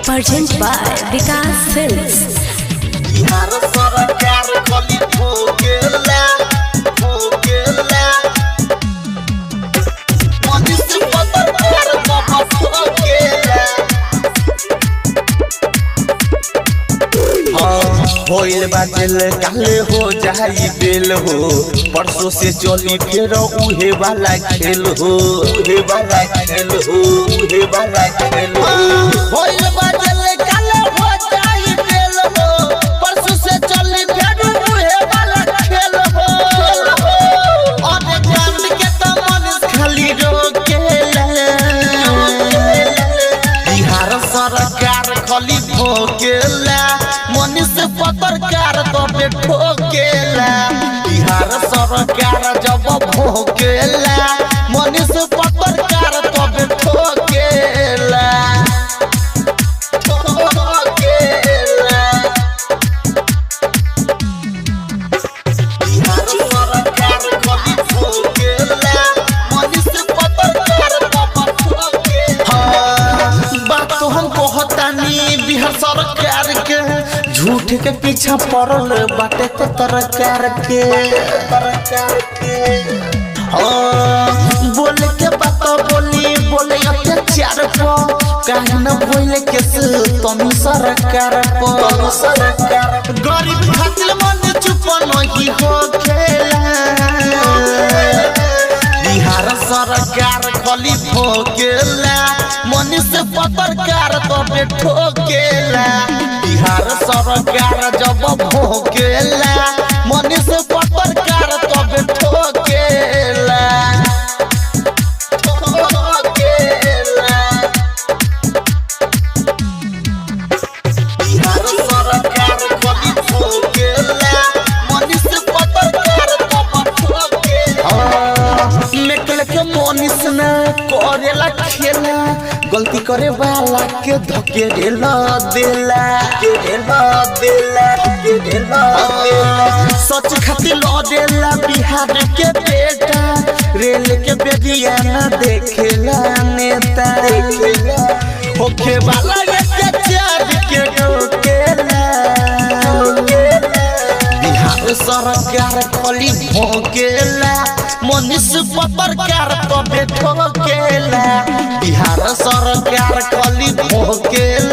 Present by Vikas Films. Bihar सरकार खली भोगेला मनुष्य पत्रकार सब भोगेला होइल बादल काले हो जाई बेल हो परसों से चली फिर उहे वाला खेल हो होइल बादल काले हो जाई बेल हो परसों से चली फिर उहे वाला खेल हो और चांद के तो मन खाली रोकेला बिहार सरकार खली भोगेला मनुष्य पत्रकार तबे ठोकेला बिहार सरकार जब भोगेला मनुष्य पत्रकार तबे ठोकेला बिहार सरकार खली भोगेला मनुष्य पत्रकार तबे ठोकेला बात तो हम कहतानी बिहार सरकार के झूठ के पीछा पड़ल बाटे तो तरकार के बोले के बात बोले अत्याचार को काहे न बोले के तुम सरकार को गरीब खातिर मन चुप नहीं हो खेला बिहार सरकार खली भोगेला मनुष्य पत्रकार तबे ठोकेला बिहार सरकार जब भोगेला मनुष्य पत्रकार तबे ठोकेला बिहार सरकार खली भोगेला मनुष्य पत्रकार तबे ठोकेला निकल के मनीष न करेला खेला गलती करे वाला के धकेला देला सच खातिर लड़ेला बिहार के बेटा रेल के बेदिया न देखेला नेता होखे वाला के चार के रोकेला बिहार सरकार खली भोगेला मनुष्य पत्रकार तबे ठोकेला बिहार सरकार खली भोगेला